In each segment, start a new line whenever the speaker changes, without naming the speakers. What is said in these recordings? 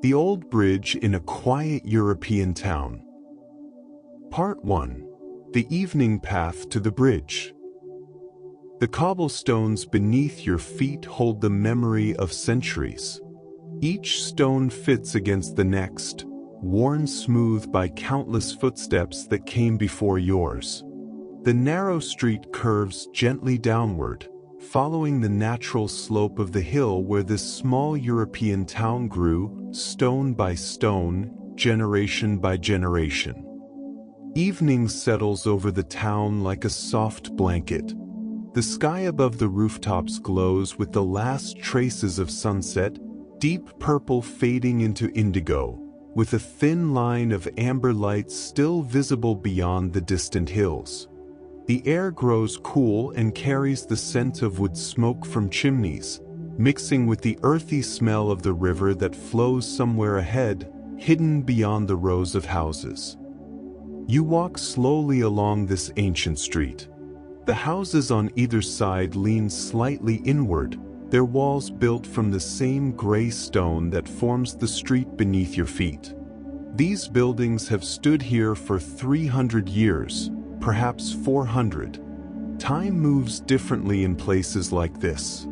The Old Bridge in a Quiet European Town. Part 1. The Evening Path to the Bridge. The cobblestones beneath your feet hold the memory of centuries. Each stone fits against the next, worn smooth by countless footsteps that came before yours. The narrow street curves gently downward, following the natural slope of the hill where this small European town grew, stone by stone, generation by generation. Evening settles over the town like a soft blanket. The sky above the rooftops glows with the last traces of sunset, deep purple fading into indigo, with a thin line of amber light still visible beyond the distant hills. The air grows cool and carries the scent of wood smoke from chimneys, mixing with the earthy smell of the river that flows somewhere ahead, hidden beyond the rows of houses. You walk slowly along this ancient street. The houses on either side lean slightly inward, their walls built from the same gray stone that forms the street beneath your feet. These buildings have stood here for 300 years, perhaps 400. Time moves differently in places like this.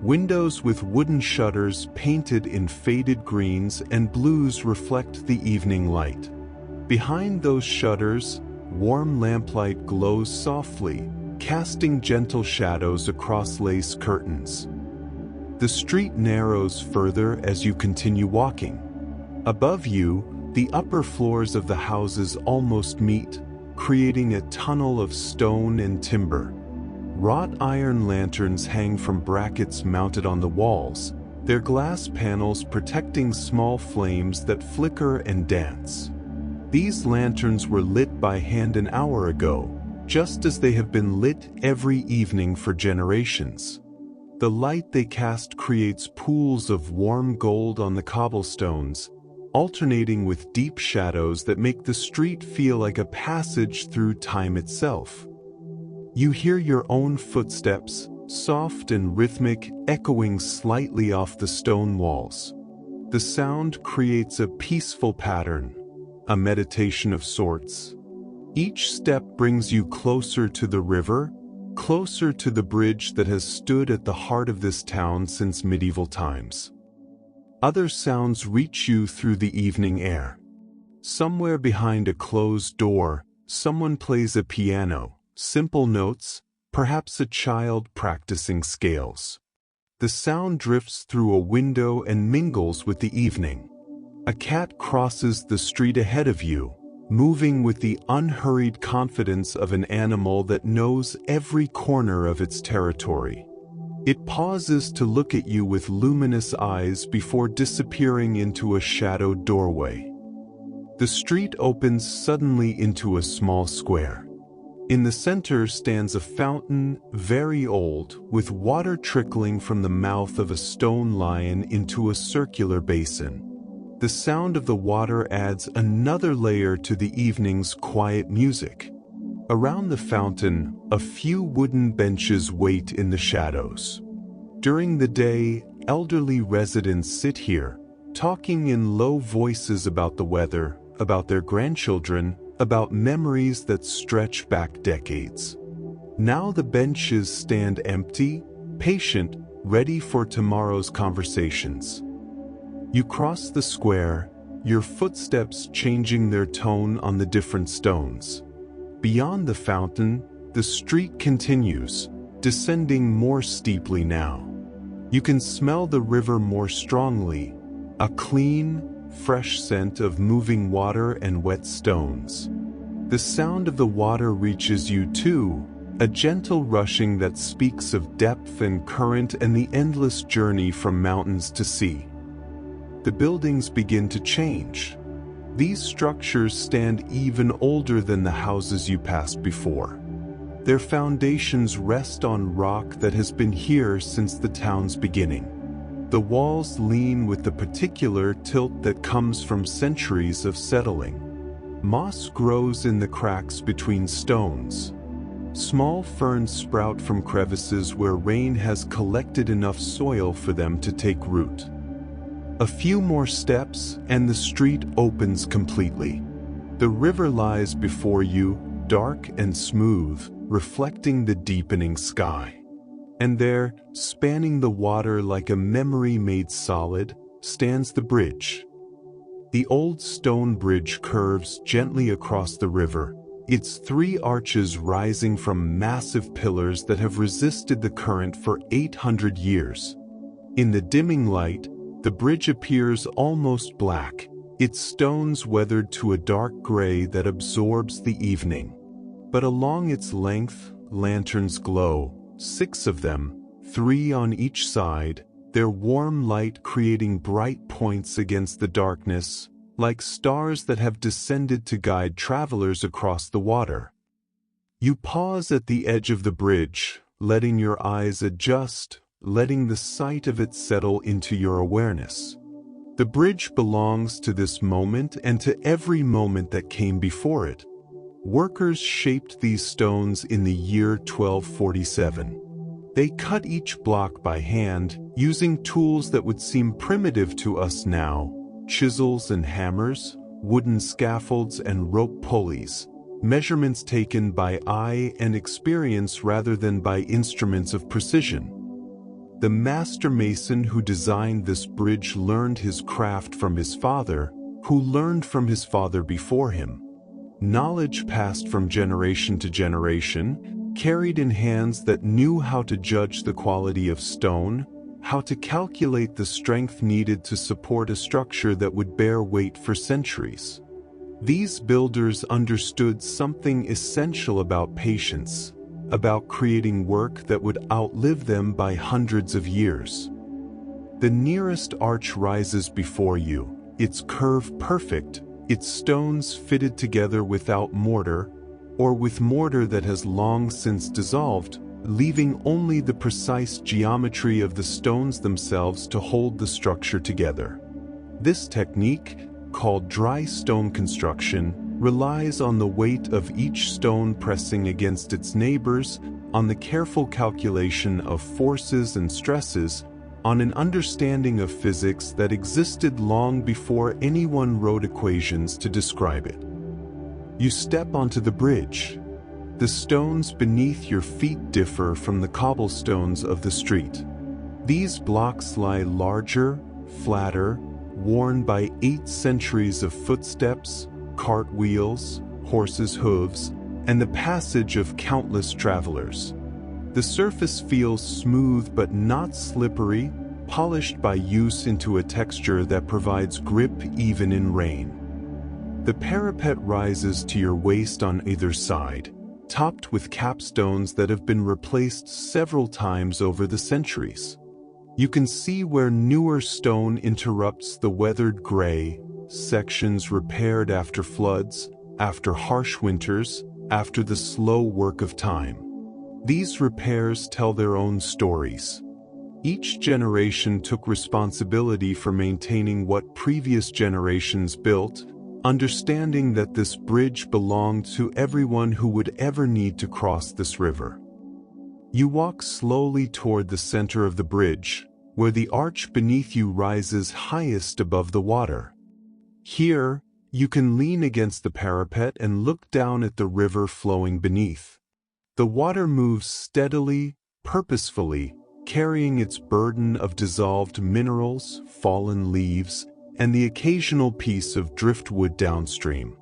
Windows with wooden shutters painted in faded greens and blues reflect the evening light. Behind those shutters, warm lamplight glows softly, casting gentle shadows across lace curtains. The street narrows further as you continue walking. Above you, the upper floors of the houses almost meet, creating a tunnel of stone and timber. Wrought iron lanterns hang from brackets mounted on the walls, their glass panels protecting small flames that flicker and dance. These lanterns were lit by hand an hour ago, just as they have been lit every evening for generations. The light they cast creates pools of warm gold on the cobblestones, alternating with deep shadows that make the street feel like a passage through time itself. You hear your own footsteps, soft and rhythmic, echoing slightly off the stone walls. The sound creates a peaceful pattern, a meditation of sorts. Each step brings you closer to the river, closer to the bridge that has stood at the heart of this town since medieval times. Other sounds reach you through the evening air. Somewhere behind a closed door, someone plays a piano, simple notes, perhaps a child practicing scales. The sound drifts through a window and mingles with the evening. A cat crosses the street ahead of you, moving with the unhurried confidence of an animal that knows every corner of its territory. It pauses to look at you with luminous eyes before disappearing into a shadowed doorway. The street opens suddenly into a small square. In the center stands a fountain, very old, with water trickling from the mouth of a stone lion into a circular basin. The sound of the water adds another layer to the evening's quiet music. Around the fountain, a few wooden benches wait in the shadows. During the day, elderly residents sit here, talking in low voices about the weather, about their grandchildren, about memories that stretch back decades. Now the benches stand empty, patient, ready for tomorrow's conversations. You cross the square, your footsteps changing their tone on the different stones. Beyond the fountain, the street continues, descending more steeply now. You can smell the river more strongly, a clean, fresh scent of moving water and wet stones. The sound of the water reaches you too, a gentle rushing that speaks of depth and current and the endless journey from mountains to sea. The buildings begin to change. These structures stand even older than the houses you passed before. Their foundations rest on rock that has been here since the town's beginning. The walls lean with the particular tilt that comes from centuries of settling. Moss grows in the cracks between stones. Small ferns sprout from crevices where rain has collected enough soil for them to take root. A few more steps and the street opens completely. The river lies before you, dark and smooth, reflecting the deepening sky. And there, spanning the water like a memory made solid, stands the bridge. The old stone bridge curves gently across the river, its three arches rising from massive pillars that have resisted the current for 800 years. In the dimming light, the bridge appears almost black, its stones weathered to a dark gray that absorbs the evening. But along its length, lanterns glow, 6 of them, 3 on each side, their warm light creating bright points against the darkness, like stars that have descended to guide travelers across the water. You pause at the edge of the bridge, letting your eyes adjust, letting the sight of it settle into your awareness. The bridge belongs to this moment and to every moment that came before it. Workers shaped these stones in the year 1247. They cut each block by hand, using tools that would seem primitive to us now: chisels and hammers, wooden scaffolds and rope pulleys, measurements taken by eye and experience rather than by instruments of precision. The master mason who designed this bridge learned his craft from his father, who learned from his father before him. Knowledge passed from generation to generation, carried in hands that knew how to judge the quality of stone, how to calculate the strength needed to support a structure that would bear weight for centuries. These builders understood something essential about patience, about creating work that would outlive them by hundreds of years. The nearest arch rises before you, its curve perfect, its stones fitted together without mortar, or with mortar that has long since dissolved, leaving only the precise geometry of the stones themselves to hold the structure together. This technique, called dry stone construction, relies on the weight of each stone pressing against its neighbors, on the careful calculation of forces and stresses, on an understanding of physics that existed long before anyone wrote equations to describe it. You step onto the bridge. The stones beneath your feet differ from the cobblestones of the street. These blocks lie larger, flatter, worn by 8 centuries of footsteps, cartwheels, horses' hooves, and the passage of countless travelers. The surface feels smooth but not slippery, polished by use into a texture that provides grip even in rain. The parapet rises to your waist on either side, topped with capstones that have been replaced several times over the centuries. You can see where newer stone interrupts the weathered gray, sections repaired after floods, after harsh winters, after the slow work of time. These repairs tell their own stories. Each generation took responsibility for maintaining what previous generations built, understanding that this bridge belonged to everyone who would ever need to cross this river. You walk slowly toward the center of the bridge, where the arch beneath you rises highest above the water. Here, you can lean against the parapet and look down at the river flowing beneath. The water moves steadily, purposefully, carrying its burden of dissolved minerals, fallen leaves, and the occasional piece of driftwood downstream.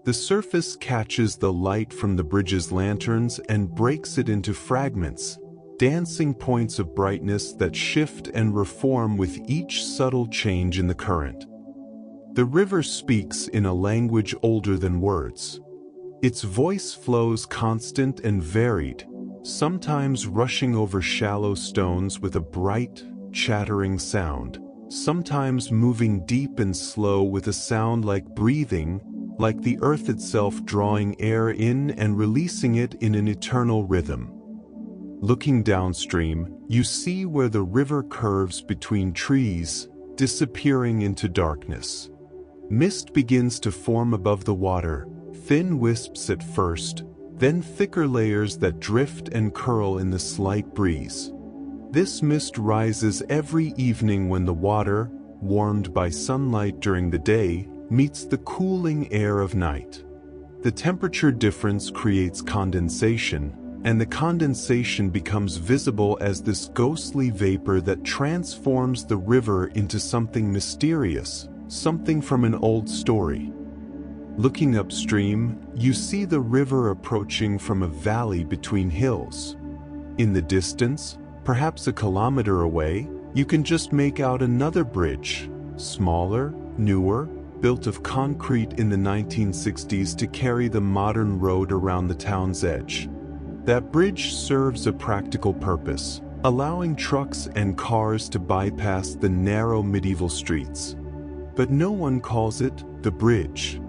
The surface catches the light from the bridge's lanterns and breaks it into fragments, dancing points of brightness that shift and reform with each subtle change in the current. The river speaks in a language older than words. Its voice flows constant and varied, sometimes rushing over shallow stones with a bright, chattering sound, sometimes moving deep and slow with a sound like breathing, like the earth itself drawing air in and releasing it in an eternal rhythm. Looking downstream, you see where the river curves between trees, disappearing into darkness. Mist begins to form above the water, thin wisps at first, then thicker layers that drift and curl in the slight breeze. This mist rises every evening when the water, warmed by sunlight during the day, meets the cooling air of night. The temperature difference creates condensation, and the condensation becomes visible as this ghostly vapor that transforms the river into something mysterious, something from an old story. Looking upstream, you see the river approaching from a valley between hills. In the distance, perhaps a kilometer away, you can just make out another bridge, smaller, newer, built of concrete in the 1960s to carry the modern road around the town's edge. That bridge serves a practical purpose, allowing trucks and cars to bypass the narrow medieval streets. But no one calls it the bridge.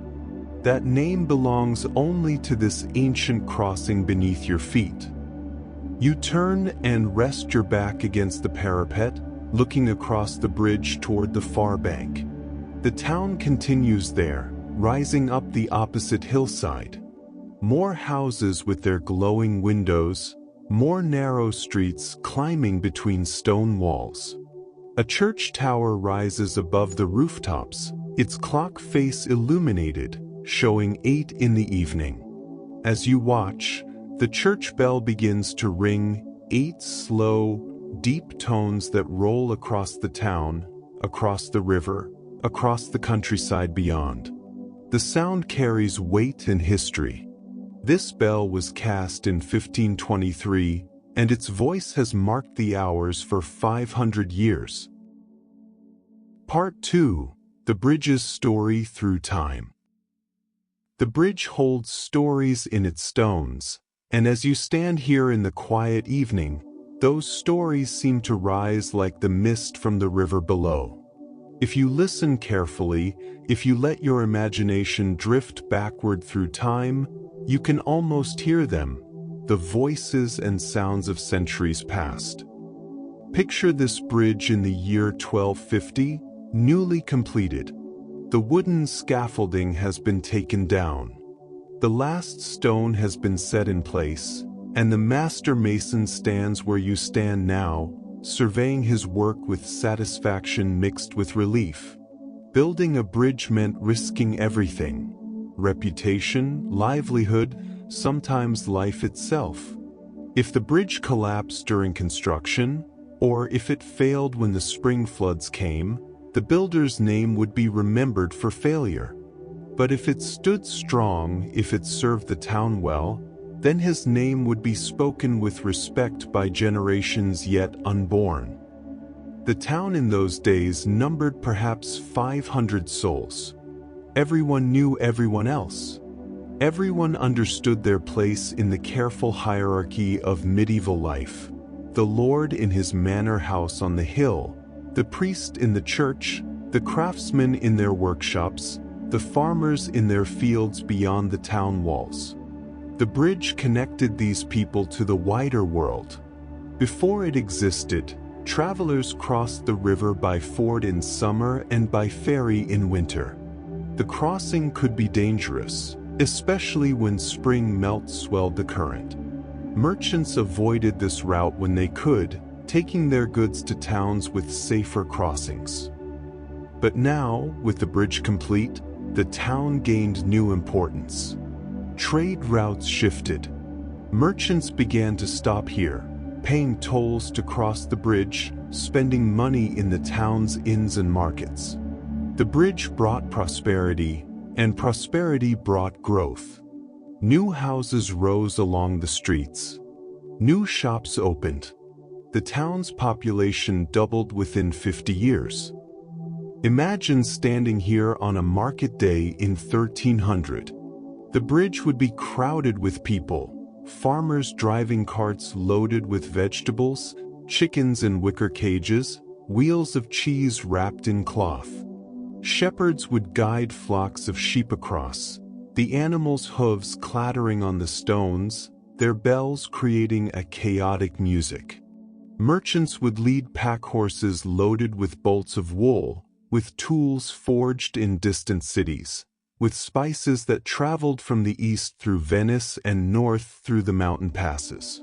That name belongs only to this ancient crossing beneath your feet. You turn and rest your back against the parapet, looking across the bridge toward the far bank. The town continues there, rising up the opposite hillside. More houses with their glowing windows, more narrow streets climbing between stone walls. A church tower rises above the rooftops, its clock face illuminated, showing 8 in the evening. As you watch, the church bell begins to ring, 8 slow, deep tones that roll across the town, across the river, across the countryside beyond. The sound carries weight and history. This bell was cast in 1523, and its voice has marked the hours for 500 years. Part 2. The Bridge's Story Through Time. The bridge holds stories in its stones, and as you stand here in the quiet evening, those stories seem to rise like the mist from the river below. If you listen carefully, if you let your imagination drift backward through time, you can almost hear them, the voices and sounds of centuries past. Picture this bridge in the year 1250, newly completed. The wooden scaffolding has been taken down. The last stone has been set in place, and the master mason stands where you stand now, surveying his work with satisfaction mixed with relief. Building a bridge meant risking everything: reputation, livelihood, sometimes life itself. If the bridge collapsed during construction, or if it failed when the spring floods came, the builder's name would be remembered for failure. But if it stood strong, if it served the town well, then his name would be spoken with respect by generations yet unborn. The town in those days numbered perhaps 500 souls. Everyone knew everyone else. Everyone understood their place in the careful hierarchy of medieval life. The lord in his manor house on the hill, the priest in the church, the craftsmen in their workshops, the farmers in their fields beyond the town walls. The bridge connected these people to the wider world. Before it existed, travelers crossed the river by ford in summer and by ferry in winter. The crossing could be dangerous, especially when spring melt swelled the current. Merchants avoided this route when they could, taking their goods to towns with safer crossings. But now, with the bridge complete, the town gained new importance. Trade routes shifted. Merchants began to stop here, paying tolls to cross the bridge, spending money in the town's inns and markets. The bridge brought prosperity, and prosperity brought growth. New houses rose along the streets. New shops opened. The town's population doubled within 50 years. Imagine standing here on a market day in 1300. The bridge would be crowded with people, farmers driving carts loaded with vegetables, chickens in wicker cages, wheels of cheese wrapped in cloth. Shepherds would guide flocks of sheep across, the animals' hooves clattering on the stones, their bells creating a chaotic music. Merchants would lead pack horses loaded with bolts of wool, with tools forged in distant cities, with spices that traveled from the east through Venice and north through the mountain passes.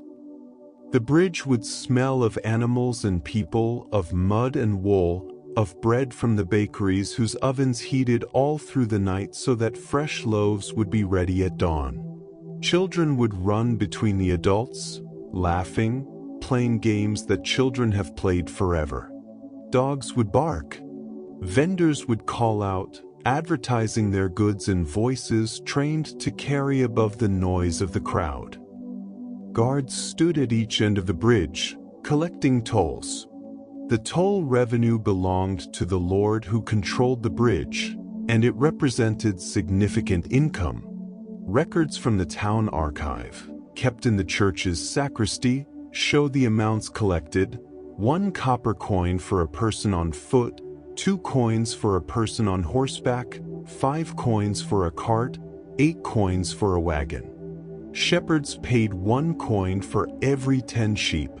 The bridge would smell of animals and people, of mud and wool, of bread from the bakeries whose ovens heated all through the night so that fresh loaves would be ready at dawn. Children would run between the adults, laughing, playing games that children have played forever. Dogs would bark. Vendors would call out, advertising their goods in voices trained to carry above the noise of the crowd. Guards stood at each end of the bridge, collecting tolls. The toll revenue belonged to the lord who controlled the bridge, and it represented significant income. Records from the town archive, kept in the church's sacristy, show the amounts collected: 1 copper coin for a person on foot, 2 coins for a person on horseback, 5 coins for a cart, 8 coins for a wagon. Shepherds paid 1 coin for every 10 sheep.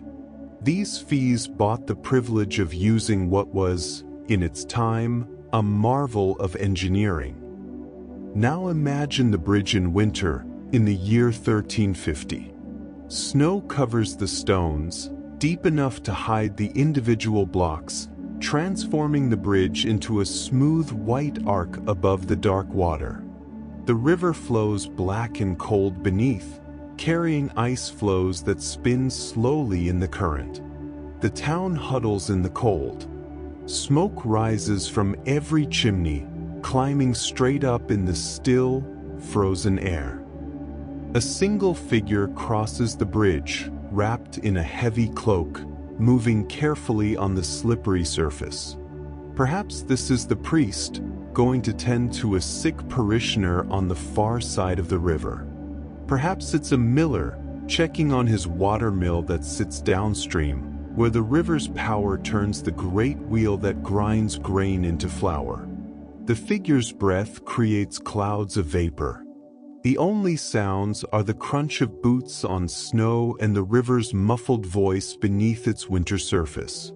These fees bought the privilege of using what was, in its time, a marvel of engineering. Now imagine the bridge in winter, in the year 1350. Snow covers the stones, deep enough to hide the individual blocks, transforming the bridge into a smooth white arc above the dark water. The river flows black and cold beneath, carrying ice floes that spin slowly in the current. The town huddles in the cold. Smoke rises from every chimney, climbing straight up in the still, frozen air. A single figure crosses the bridge, wrapped in a heavy cloak, moving carefully on the slippery surface. Perhaps this is the priest, going to tend to a sick parishioner on the far side of the river. Perhaps it's a miller, checking on his water mill that sits downstream, where the river's power turns the great wheel that grinds grain into flour. The figure's breath creates clouds of vapor. The only sounds are the crunch of boots on snow and the river's muffled voice beneath its winter surface.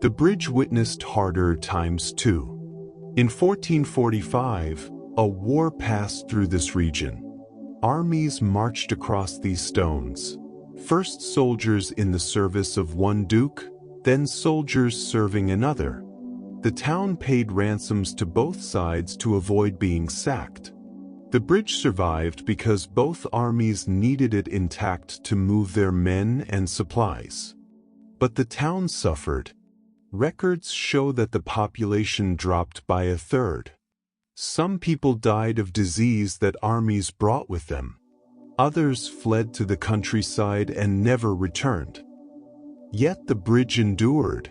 The bridge witnessed harder times too. In 1445, a war passed through this region. Armies marched across these stones. First soldiers in the service of one duke, then soldiers serving another. The town paid ransoms to both sides to avoid being sacked. The bridge survived because both armies needed it intact to move their men and supplies. But the town suffered. Records show that the population dropped by 1/3. Some people died of disease that armies brought with them. Others fled to the countryside and never returned. Yet the bridge endured.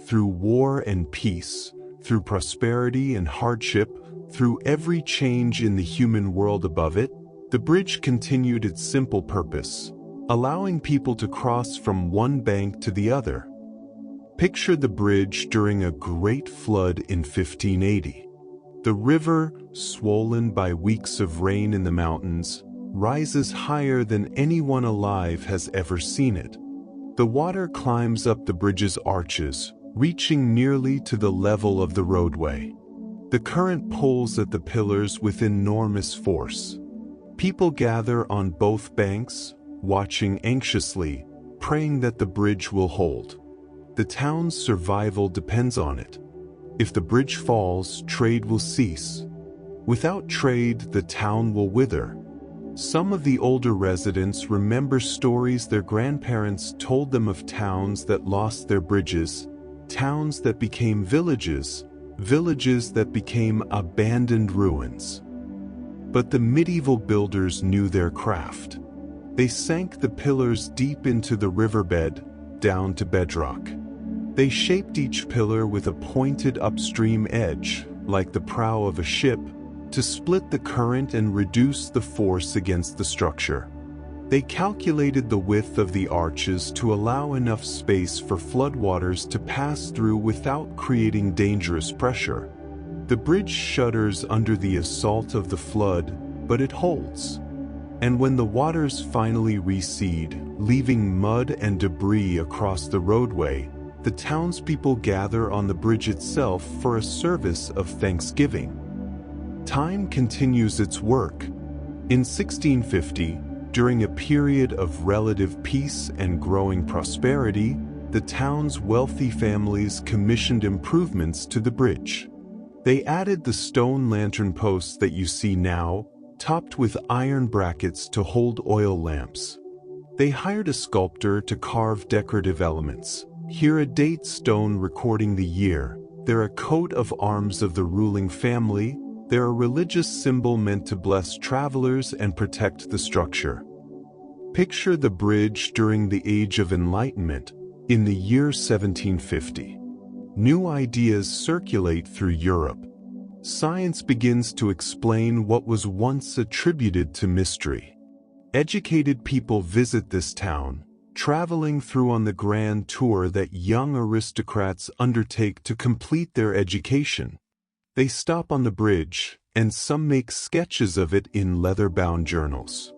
Through war and peace, through prosperity and hardship, through every change in the human world above it, the bridge continued its simple purpose, allowing people to cross from one bank to the other. Picture the bridge during a great flood in 1580. The river, swollen by weeks of rain in the mountains, rises higher than anyone alive has ever seen it. The water climbs up the bridge's arches, reaching nearly to the level of the roadway. The current pulls at the pillars with enormous force. People gather on both banks, watching anxiously, praying that the bridge will hold. The town's survival depends on it. If the bridge falls, trade will cease. Without trade, the town will wither. Some of the older residents remember stories their grandparents told them of towns that lost their bridges, towns that became villages, villages that became abandoned ruins. But the medieval builders knew their craft. They sank the pillars deep into the riverbed, down to bedrock. They shaped each pillar with a pointed upstream edge, like the prow of a ship, to split the current and reduce the force against the structure. They calculated the width of the arches to allow enough space for floodwaters to pass through without creating dangerous pressure. The bridge shudders under the assault of the flood, but it holds. And when the waters finally recede, leaving mud and debris across the roadway, the townspeople gather on the bridge itself for a service of thanksgiving. Time continues its work. In 1650, during a period of relative peace and growing prosperity, the town's wealthy families commissioned improvements to the bridge. They added the stone lantern posts that you see now, topped with iron brackets to hold oil lamps. They hired a sculptor to carve decorative elements. Here a date stone recording the year. There a coat of arms of the ruling family. There a religious symbol meant to bless travelers and protect the structure. Picture the bridge during the Age of Enlightenment, in the year 1750. New ideas circulate through Europe. Science begins to explain what was once attributed to mystery. Educated people visit this town, traveling through on the grand tour that young aristocrats undertake to complete their education. They stop on the bridge, and some make sketches of it in leather-bound journals.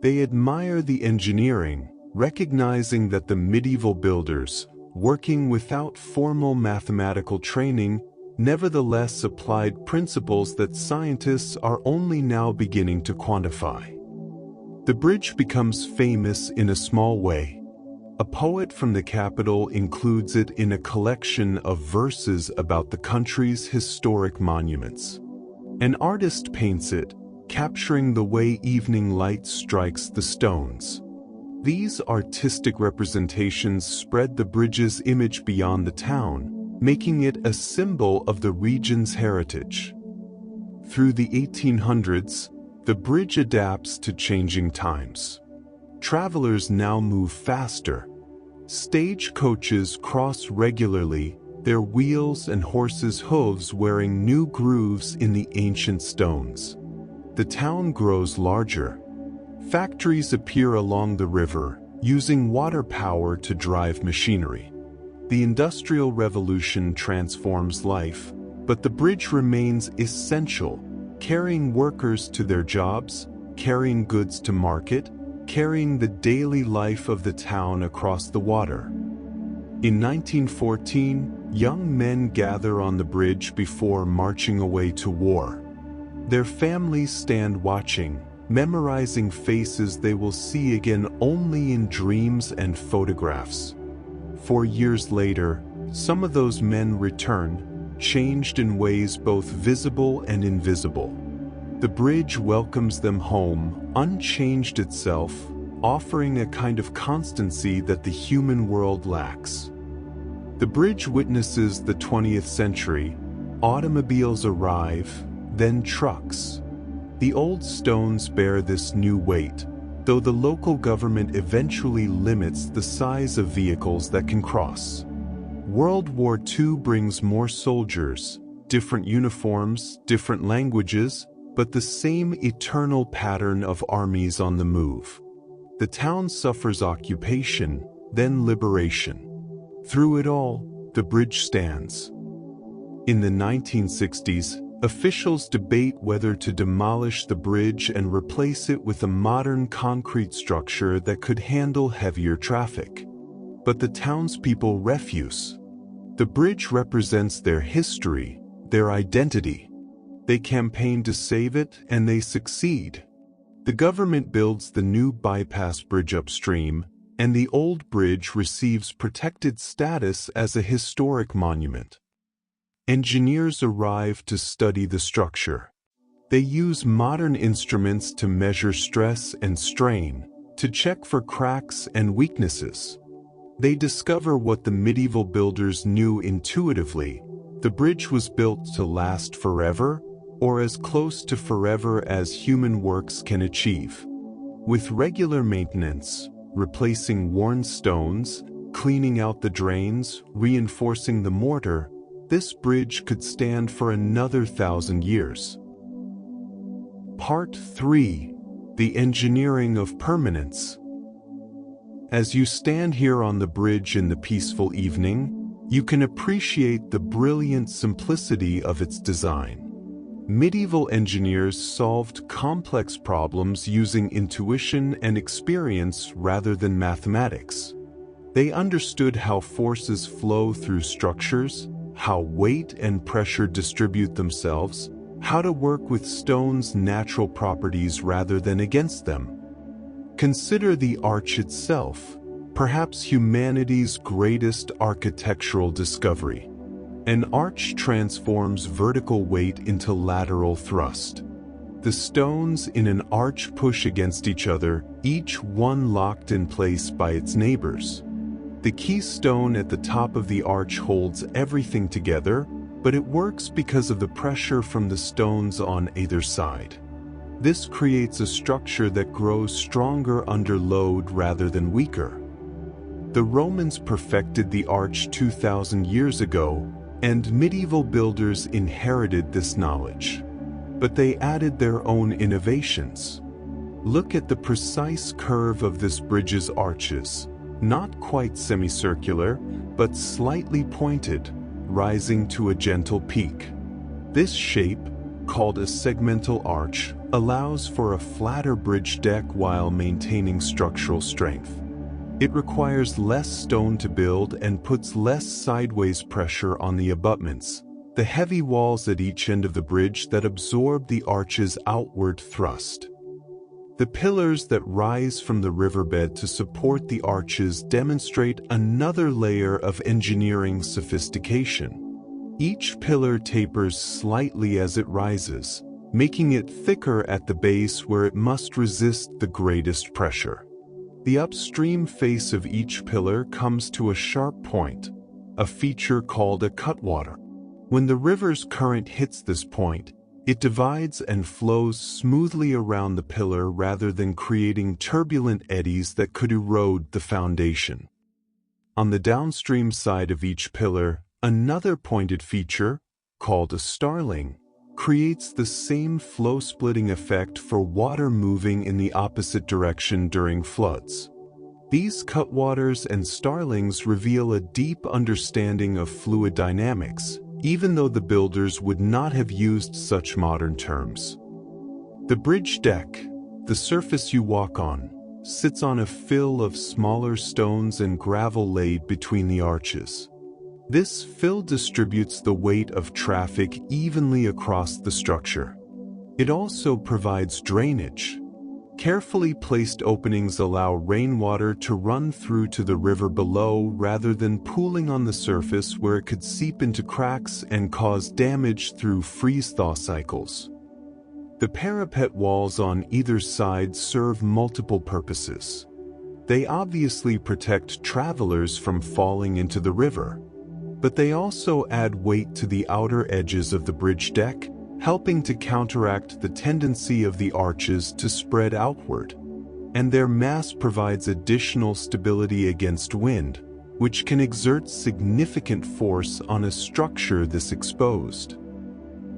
They admire the engineering, recognizing that the medieval builders, working without formal mathematical training, nevertheless applied principles that scientists are only now beginning to quantify. The bridge becomes famous in a small way. A poet from the capital includes it in a collection of verses about the country's historic monuments. An artist paints it, capturing the way evening light strikes the stones. These artistic representations spread the bridge's image beyond the town, making it a symbol of the region's heritage. Through the 1800s, the bridge adapts to changing times. Travelers now move faster. Stagecoaches cross regularly, their wheels and horses' hooves wearing new grooves in the ancient stones. The town grows larger. Factories appear along the river, using water power to drive machinery. The Industrial Revolution transforms life, but the bridge remains essential, carrying workers to their jobs, carrying goods to market, carrying the daily life of the town across the water. In 1914, young men gather on the bridge before marching away to war. Their families stand watching, memorizing faces they will see again only in dreams and photographs. 4 years later, some of those men return, changed in ways both visible and invisible. The bridge welcomes them home, unchanged itself, offering a kind of constancy that the human world lacks. The bridge witnesses the 20th century. Automobiles arrive, then trucks. The old stones bear this new weight, though the local government eventually limits the size of vehicles that can cross. World War II brings more soldiers, different uniforms, different languages, but the same eternal pattern of armies on the move. The town suffers occupation, then liberation. Through it all, the bridge stands. In the 1960s, officials debate whether to demolish the bridge and replace it with a modern concrete structure that could handle heavier traffic. But the townspeople refuse. The bridge represents their history, their identity. They campaign to save it, and they succeed. The government builds the new bypass bridge upstream, and the old bridge receives protected status as a historic monument. Engineers arrive to study the structure. They use modern instruments to measure stress and strain, to check for cracks and weaknesses. They discover what the medieval builders knew intuitively: the bridge was built to last forever, or as close to forever as human works can achieve. With regular maintenance, replacing worn stones, cleaning out the drains, reinforcing the mortar, this bridge could stand for another 1,000 years. Part 3. The Engineering of Permanence. As you stand here on the bridge in the peaceful evening, you can appreciate the brilliant simplicity of its design. Medieval engineers solved complex problems using intuition and experience rather than mathematics. They understood how forces flow through structures, how weight and pressure distribute themselves, how to work with stone's natural properties rather than against them. Consider the arch itself. perhaps humanity's greatest architectural discovery. An arch transforms vertical weight into lateral thrust. The stones in an arch push against each other, each one locked in place by its neighbors. The keystone at the top of the arch holds everything together, but it works because of the pressure from the stones on either side. This creates a structure that grows stronger under load rather than weaker. The Romans perfected the arch 2,000 years ago, and medieval builders inherited this knowledge. But they added their own innovations. Look at the precise curve of this bridge's arches, not quite semicircular, but slightly pointed, rising to a gentle peak. This shape, called a segmental arch, allows for a flatter bridge deck while maintaining structural strength. It requires less stone to build and puts less sideways pressure on the abutments, the heavy walls at each end of the bridge that absorb the arch's outward thrust. The pillars that rise from the riverbed to support the arches demonstrate another layer of engineering sophistication. Each pillar tapers slightly as it rises, making it thicker at the base where it must resist the greatest pressure. The upstream face of each pillar comes to a sharp point, a feature called a cutwater. When the river's current hits this point, it divides and flows smoothly around the pillar rather than creating turbulent eddies that could erode the foundation. On the downstream side of each pillar, another pointed feature, called a starling, creates the same flow-splitting effect for water moving in the opposite direction during floods. These cutwaters and starlings reveal a deep understanding of fluid dynamics, even though the builders would not have used such modern terms. The bridge deck, the surface you walk on, sits on a fill of smaller stones and gravel laid between the arches. This fill distributes the weight of traffic evenly across the structure. It also provides drainage. Carefully placed openings allow rainwater to run through to the river below rather than pooling on the surface where it could seep into cracks and cause damage through freeze-thaw cycles. The parapet walls on either side serve multiple purposes. They obviously protect travelers from falling into the river, but they also add weight to the outer edges of the bridge deck, helping to counteract the tendency of the arches to spread outward. And their mass provides additional stability against wind, which can exert significant force on a structure this exposed.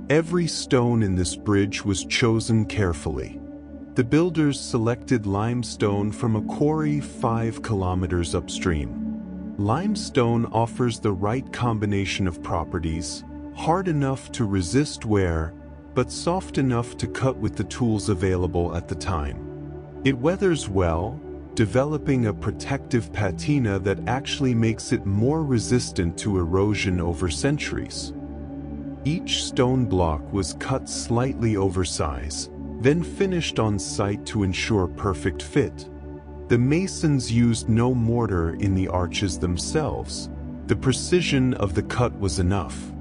Every stone in this bridge was chosen carefully. The builders selected limestone from a quarry 5 kilometers upstream. Limestone offers the right combination of properties, hard enough to resist wear, but soft enough to cut with the tools available at the time. It weathers well, developing a protective patina that actually makes it more resistant to erosion over centuries. Each stone block was cut slightly oversized, then finished on site to ensure perfect fit. The masons used no mortar in the arches themselves. The precision of the cut was enough.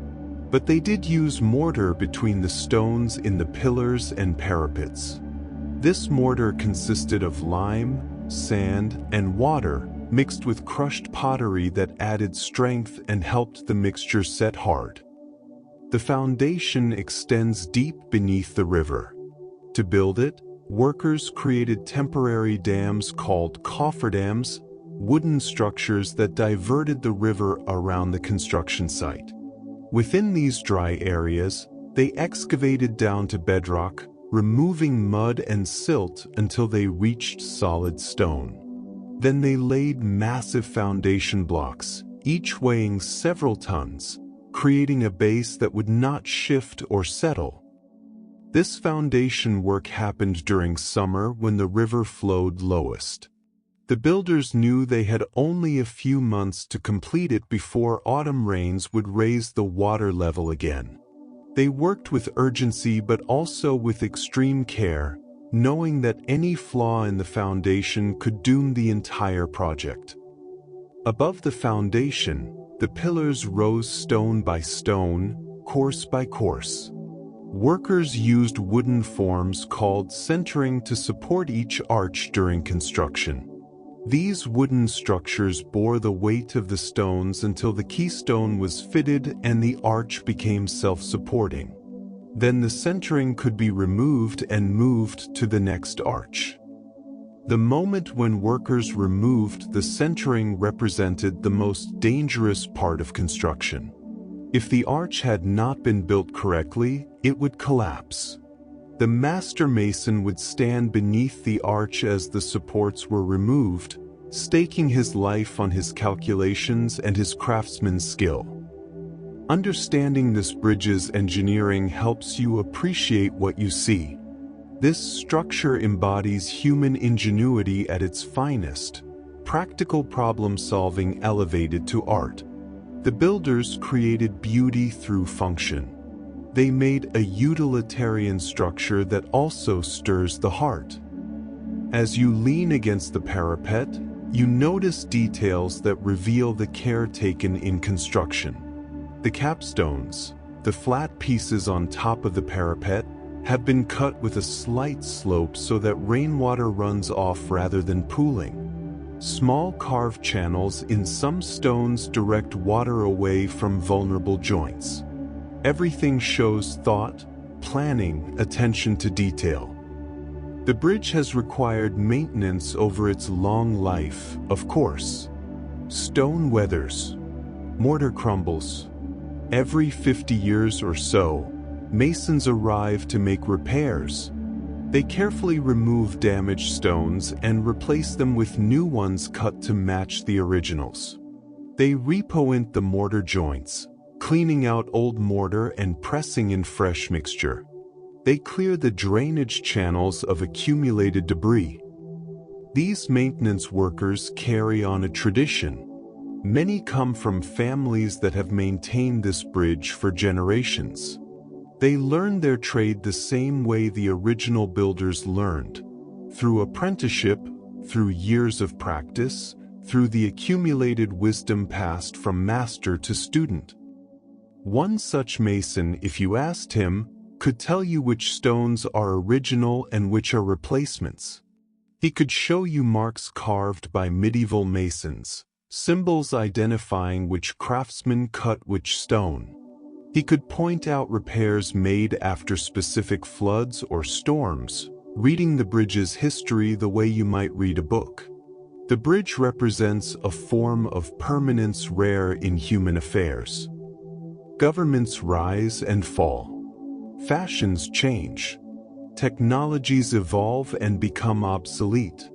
But they did use mortar between the stones in the pillars and parapets. This mortar consisted of lime, sand, and water mixed with crushed pottery that added strength and helped the mixture set hard. The foundation extends deep beneath the river. To build it, workers created temporary dams called cofferdams, wooden structures that diverted the river around the construction site. Within these dry areas, they excavated down to bedrock, removing mud and silt until they reached solid stone. Then they laid massive foundation blocks, each weighing several tons, creating a base that would not shift or settle. This foundation work happened during summer when the river flowed lowest. The builders knew they had only a few months to complete it before autumn rains would raise the water level again. They worked with urgency but also with extreme care, knowing that any flaw in the foundation could doom the entire project. Above the foundation, the pillars rose stone by stone, course by course. Workers used wooden forms called centering to support each arch during construction. These wooden structures bore the weight of the stones until the keystone was fitted and the arch became self-supporting. Then the centering could be removed and moved to the next arch. The moment when workers removed the centering represented the most dangerous part of construction. If the arch had not been built correctly, it would collapse. The master mason would stand beneath the arch as the supports were removed, staking his life on his calculations and his craftsman's skill. Understanding this bridge's engineering helps you appreciate what you see. This structure embodies human ingenuity at its finest, practical problem-solving elevated to art. The builders created beauty through function. They made a utilitarian structure that also stirs the heart. As you lean against the parapet, you notice details that reveal the care taken in construction. The capstones, the flat pieces on top of the parapet, have been cut with a slight slope so that rainwater runs off rather than pooling. Small carved channels in some stones direct water away from vulnerable joints. Everything shows thought, planning, attention to detail. The bridge has required maintenance over its long life, of course. Stone weathers, mortar crumbles. Every 50 years or so, masons arrive to make repairs. They carefully remove damaged stones and replace them with new ones cut to match the originals. They repoint the mortar joints, cleaning out old mortar and pressing in fresh mixture. They clear the drainage channels of accumulated debris. These maintenance workers carry on a tradition. Many come from families that have maintained this bridge for generations. They learn their trade the same way the original builders learned, through apprenticeship, through years of practice, through the accumulated wisdom passed from master to student. One such mason, if you asked him, could tell you which stones are original and which are replacements. He could show you marks carved by medieval masons, symbols identifying which craftsman cut which stone. He could point out repairs made after specific floods or storms, reading the bridge's history the way you might read a book. The bridge represents a form of permanence rare in human affairs. Governments rise and fall. Fashions change. Technologies evolve and become obsolete.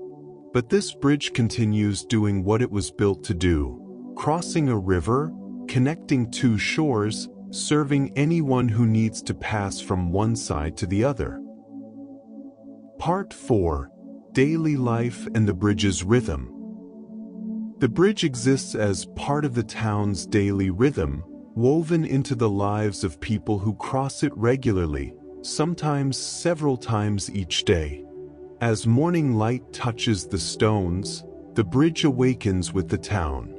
But this bridge continues doing what it was built to do, crossing a river, connecting two shores, serving anyone who needs to pass from one side to the other. Part 4. Daily Life and the Bridge's Rhythm. The bridge exists as part of the town's daily rhythm, woven into the lives of people who cross it regularly, sometimes several times each day. As morning light touches the stones, the bridge awakens with the town.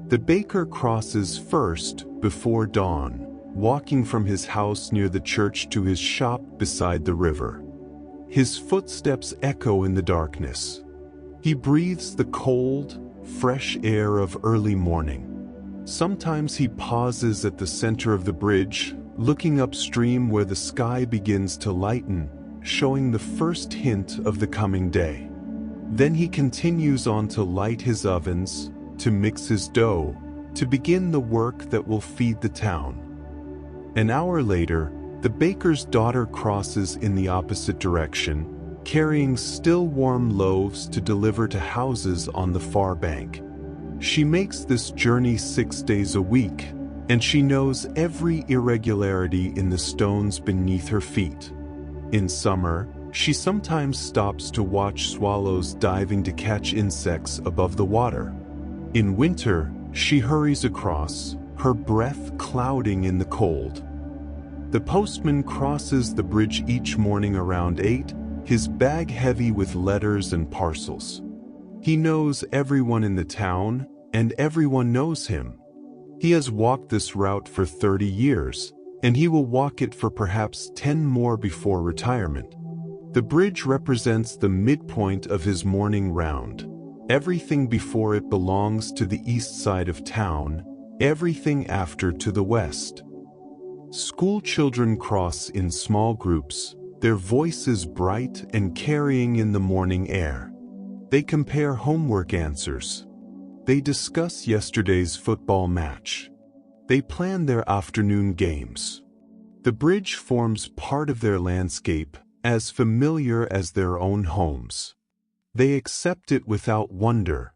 The baker crosses first before dawn, walking from his house near the church to his shop beside the river. His footsteps echo in the darkness. He breathes the cold, fresh air of early morning. Sometimes he pauses at the center of the bridge, looking upstream where the sky begins to lighten, showing the first hint of the coming day. Then he continues on to light his ovens, to mix his dough, to begin the work that will feed the town. An hour later, the baker's daughter crosses in the opposite direction, carrying still warm loaves to deliver to houses on the far bank. She makes this journey 6 days a week, and she knows every irregularity in the stones beneath her feet. In summer, she sometimes stops to watch swallows diving to catch insects above the water. In winter, she hurries across, her breath clouding in the cold. The postman crosses the bridge each morning around 8, his bag heavy with letters and parcels. He knows everyone in the town, and everyone knows him. He has walked this route for 30 years, and he will walk it for perhaps 10 more before retirement. The bridge represents the midpoint of his morning round. Everything before it belongs to the east side of town, everything after to the west. School children cross in small groups, their voices bright and carrying in the morning air. They compare homework answers. They discuss yesterday's football match. They plan their afternoon games. The bridge forms part of their landscape, as familiar as their own homes. They accept it without wonder,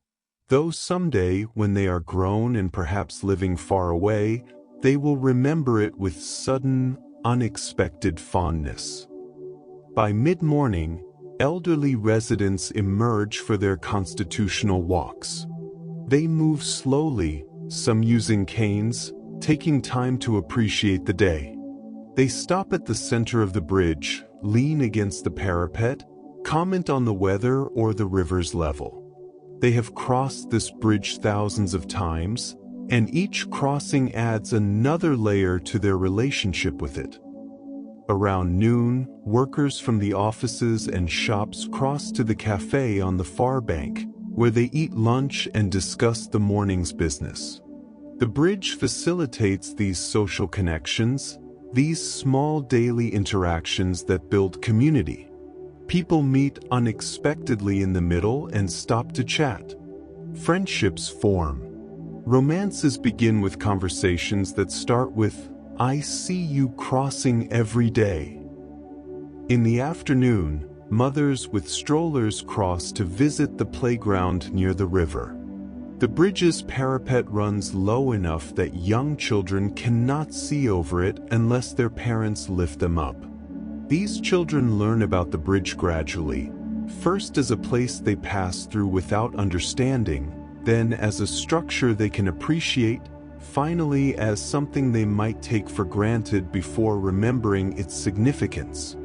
though someday, when they are grown and perhaps living far away, they will remember it with sudden, unexpected fondness. By mid-morning, elderly residents emerge for their constitutional walks. They move slowly, some using canes, taking time to appreciate the day. They stop at the center of the bridge, lean against the parapet, comment on the weather or the river's level. They have crossed this bridge thousands of times, and each crossing adds another layer to their relationship with it. Around noon, workers from the offices and shops cross to the cafe on the far bank, where they eat lunch and discuss the morning's business. The bridge facilitates these social connections, these small daily interactions that build community. People meet unexpectedly in the middle and stop to chat. Friendships form. Romances begin with conversations that start with, "I see you crossing every day." In the afternoon, mothers with strollers cross to visit the playground near the river. The bridge's parapet runs low enough that young children cannot see over it unless their parents lift them up. These children learn about the bridge gradually, first as a place they pass through without understanding, then as a structure they can appreciate, finally as something they might take for granted before remembering its significance.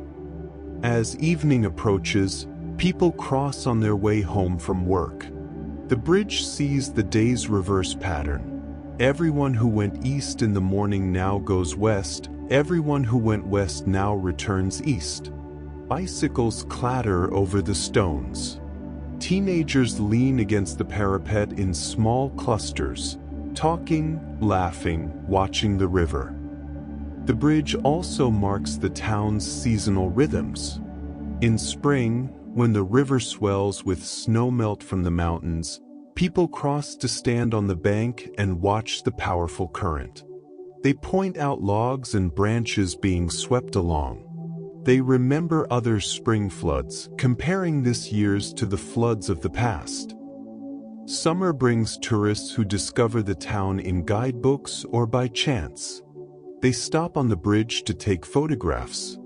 As evening approaches, people cross on their way home from work. The bridge sees the day's reverse pattern. Everyone who went east in the morning now goes west, everyone who went west now returns east. Bicycles clatter over the stones. Teenagers lean against the parapet in small clusters, talking, laughing, watching the river. The bridge also marks the town's seasonal rhythms. In spring, when the river swells with snowmelt from the mountains, people cross to stand on the bank and watch the powerful current. They point out logs and branches being swept along. They remember other spring floods, comparing this year's to the floods of the past. Summer brings tourists who discover the town in guidebooks or by chance. They stop on the bridge to take photographs.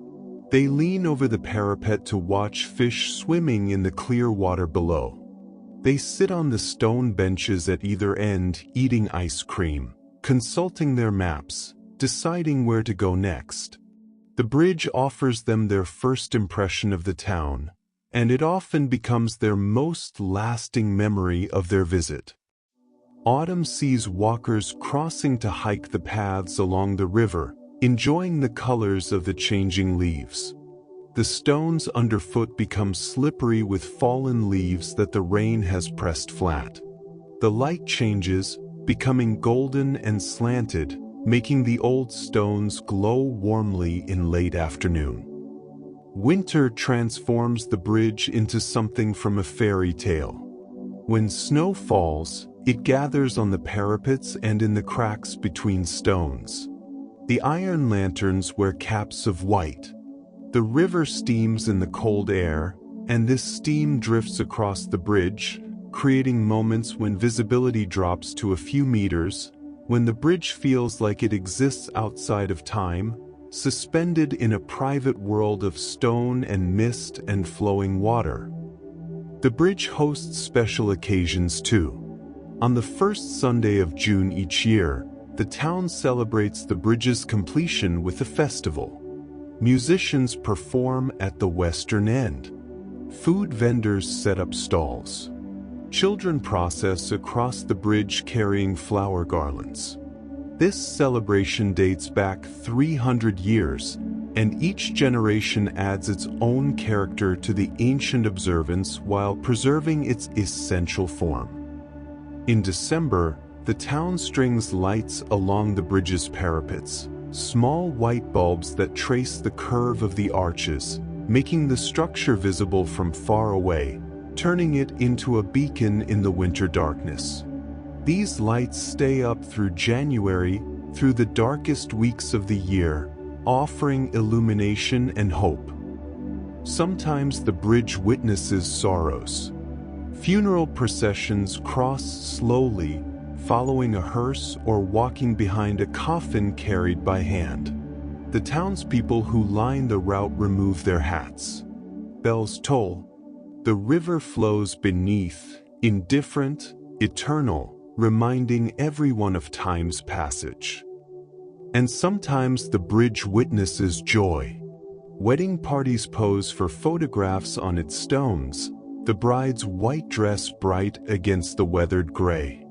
They lean over the parapet to watch fish swimming in the clear water below. They sit on the stone benches at either end, eating ice cream, consulting their maps, deciding where to go next. The bridge offers them their first impression of the town, and it often becomes their most lasting memory of their visit. Autumn sees walkers crossing to hike the paths along the river, enjoying the colors of the changing leaves. The stones underfoot become slippery with fallen leaves that the rain has pressed flat. The light changes, becoming golden and slanted, making the old stones glow warmly in late afternoon. Winter transforms the bridge into something from a fairy tale. When snow falls, it gathers on the parapets and in the cracks between stones. The iron lanterns wear caps of white. The river steams in the cold air, and this steam drifts across the bridge, creating moments when visibility drops to a few meters, when the bridge feels like it exists outside of time, suspended in a private world of stone and mist and flowing water. The bridge hosts special occasions too. On the first Sunday of June each year, the town celebrates the bridge's completion with a festival. Musicians perform at the western end. Food vendors set up stalls. Children process across the bridge carrying flower garlands. This celebration dates back 300 years, and each generation adds its own character to the ancient observance while preserving its essential form. In December, the town strings lights along the bridge's parapets, small white bulbs that trace the curve of the arches, making the structure visible from far away, turning it into a beacon in the winter darkness. These lights stay up through January, through the darkest weeks of the year, offering illumination and hope. Sometimes the bridge witnesses sorrows. Funeral processions cross slowly, following a hearse or walking behind a coffin carried by hand. The townspeople who line the route remove their hats. Bells toll. The river flows beneath, indifferent, eternal, reminding everyone of time's passage. And sometimes the bridge witnesses joy. Wedding parties pose for photographs on its stones, the bride's white dress bright against the weathered gray.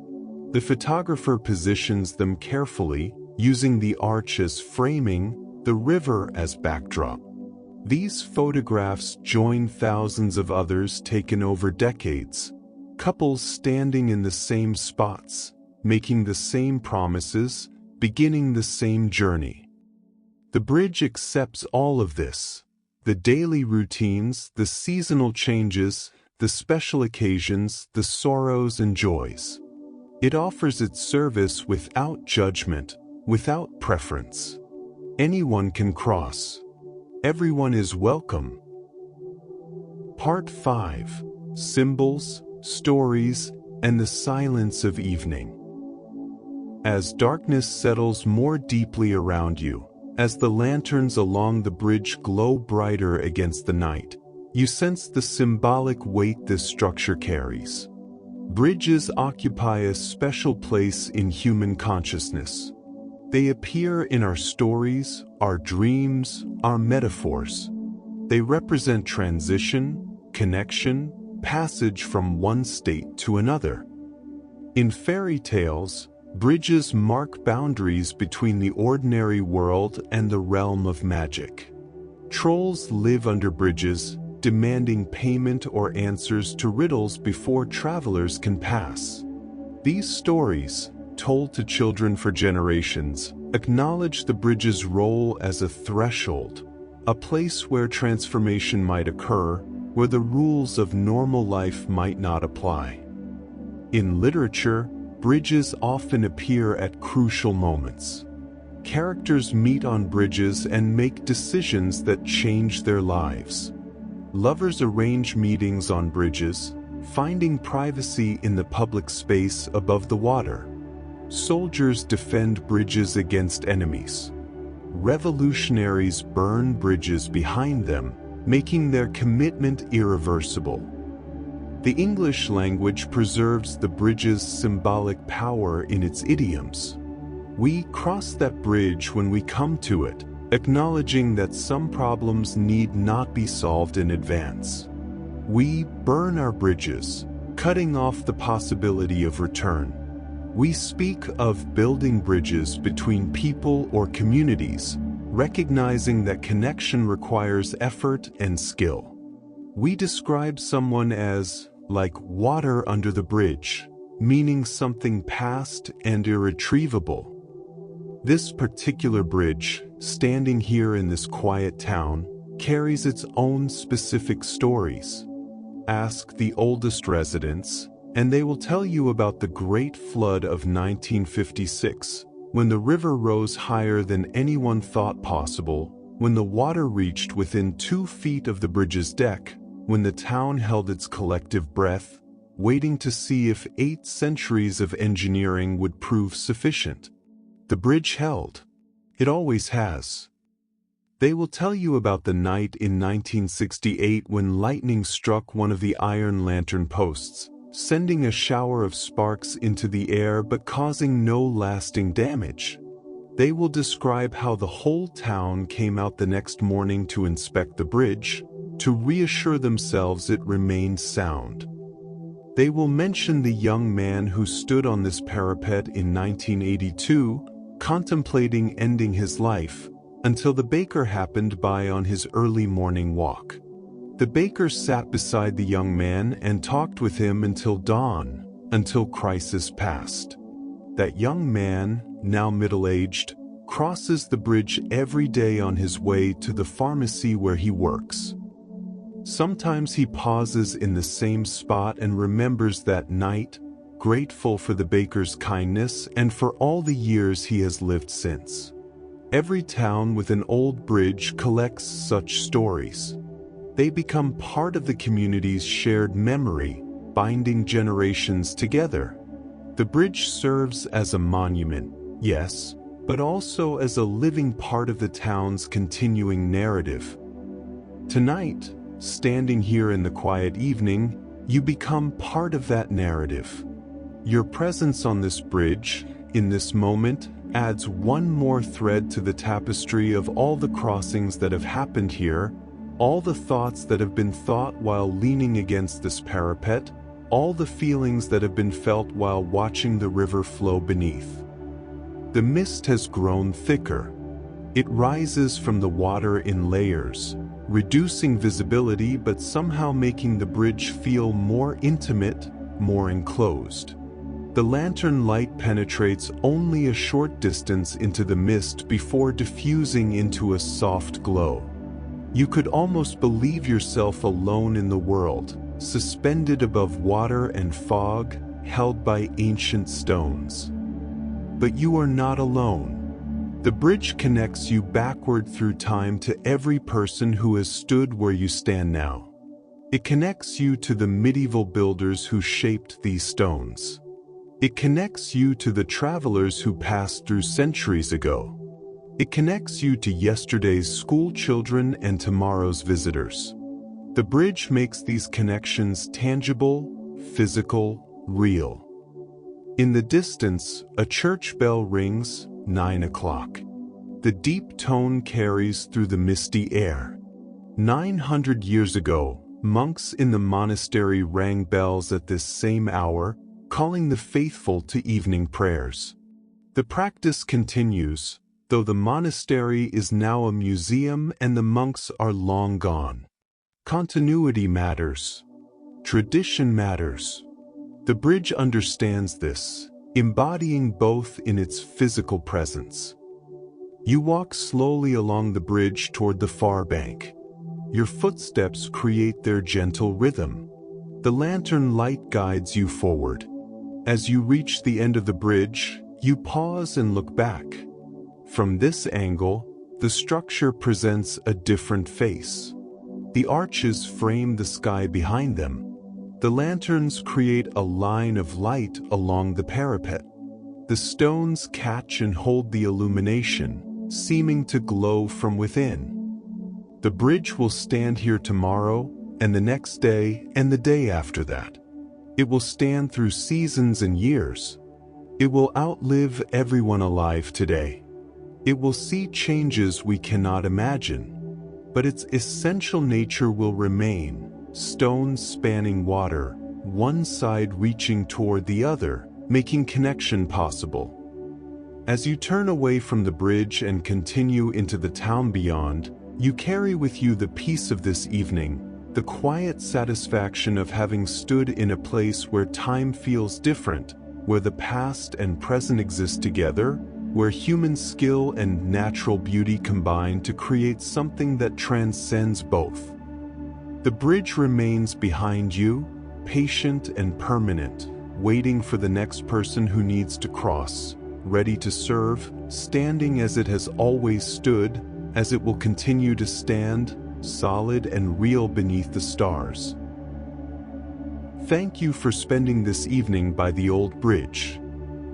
The photographer positions them carefully, using the arch as framing, the river as backdrop. These photographs join thousands of others taken over decades, couples standing in the same spots, making the same promises, beginning the same journey. The bridge accepts all of this: the daily routines, the seasonal changes, the special occasions, the sorrows and joys. It offers its service without judgment, without preference. Anyone can cross. Everyone is welcome. Part 5. Symbols, Stories, and the Silence of Evening. As darkness settles more deeply around you, as the lanterns along the bridge glow brighter against the night, you sense the symbolic weight this structure carries. Bridges occupy a special place in human consciousness. They appear in our stories, our dreams, our metaphors. They represent transition, connection, passage from one state to another. In fairy tales, bridges mark boundaries between the ordinary world and the realm of magic. Trolls live under bridges, demanding payment or answers to riddles before travelers can pass. These stories, told to children for generations, acknowledge the bridge's role as a threshold, a place where transformation might occur, where the rules of normal life might not apply. In literature, bridges often appear at crucial moments. Characters meet on bridges and make decisions that change their lives. Lovers arrange meetings on bridges, finding privacy in the public space above the water. Soldiers defend bridges against enemies. Revolutionaries burn bridges behind them, making their commitment irreversible. The English language preserves the bridge's symbolic power in its idioms. We cross that bridge when we come to it, acknowledging that some problems need not be solved in advance. We burn our bridges, cutting off the possibility of return. We speak of building bridges between people or communities, recognizing that connection requires effort and skill. We describe someone as like water under the bridge, meaning something past and irretrievable. This particular bridge, standing here in this quiet town, carries its own specific stories. Ask the oldest residents, and they will tell you about the Great Flood of 1956, when the river rose higher than anyone thought possible, when the water reached within 2 feet of the bridge's deck, when the town held its collective breath, waiting to see if 8 centuries of engineering would prove sufficient. The bridge held. It always has. They will tell you about the night in 1968 when lightning struck one of the iron lantern posts, sending a shower of sparks into the air but causing no lasting damage. They will describe how the whole town came out the next morning to inspect the bridge, to reassure themselves it remained sound. They will mention the young man who stood on this parapet in 1982, contemplating ending his life, until the baker happened by on his early morning walk. The baker sat beside the young man and talked with him until dawn, until crisis passed. That young man, now middle-aged, crosses the bridge every day on his way to the pharmacy where he works. Sometimes he pauses in the same spot and remembers that night, grateful for the baker's kindness and for all the years he has lived since. Every town with an old bridge collects such stories. They become part of the community's shared memory, binding generations together. The bridge serves as a monument, yes, but also as a living part of the town's continuing narrative. Tonight, standing here in the quiet evening, you become part of that narrative. Your presence on this bridge, in this moment, adds one more thread to the tapestry of all the crossings that have happened here, all the thoughts that have been thought while leaning against this parapet, all the feelings that have been felt while watching the river flow beneath. The mist has grown thicker. It rises from the water in layers, reducing visibility but somehow making the bridge feel more intimate, more enclosed. The lantern light penetrates only a short distance into the mist before diffusing into a soft glow. You could almost believe yourself alone in the world, suspended above water and fog, held by ancient stones. But you are not alone. The bridge connects you backward through time to every person who has stood where you stand now. It connects you to the medieval builders who shaped these stones. It connects you to the travelers who passed through centuries ago. It connects you to yesterday's school children and tomorrow's visitors. The bridge makes these connections tangible, physical, real. In the distance, a church bell rings, 9 o'clock. The deep tone carries through the misty air. 900 years ago, monks in the monastery rang bells at this same hour, calling the faithful to evening prayers. The practice continues, though the monastery is now a museum and the monks are long gone. Continuity matters. Tradition matters. The bridge understands this, embodying both in its physical presence. You walk slowly along the bridge toward the far bank. Your footsteps create their gentle rhythm. The lantern light guides you forward. As you reach the end of the bridge, you pause and look back. From this angle, the structure presents a different face. The arches frame the sky behind them. The lanterns create a line of light along the parapet. The stones catch and hold the illumination, seeming to glow from within. The bridge will stand here tomorrow, and the next day, and the day after that. It will stand through seasons and years. It will outlive everyone alive today. It will see changes we cannot imagine. But its essential nature will remain. Stones spanning water, one side reaching toward the other, making connection possible. As you turn away from the bridge and continue into the town beyond, you carry with you the peace of this evening, the quiet satisfaction of having stood in a place where time feels different, where the past and present exist together, where human skill and natural beauty combine to create something that transcends both. The bridge remains behind you, patient and permanent, waiting for the next person who needs to cross, ready to serve, standing as it has always stood, as it will continue to stand, solid and real beneath the stars. Thank you for spending this evening by the old bridge.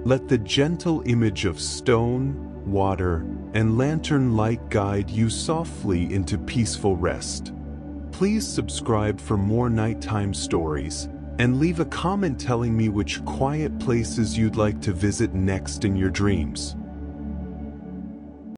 Let the gentle image of stone, water, and lantern light guide you softly into peaceful rest. Please subscribe for more nighttime stories, and leave a comment telling me which quiet places you'd like to visit next in your dreams.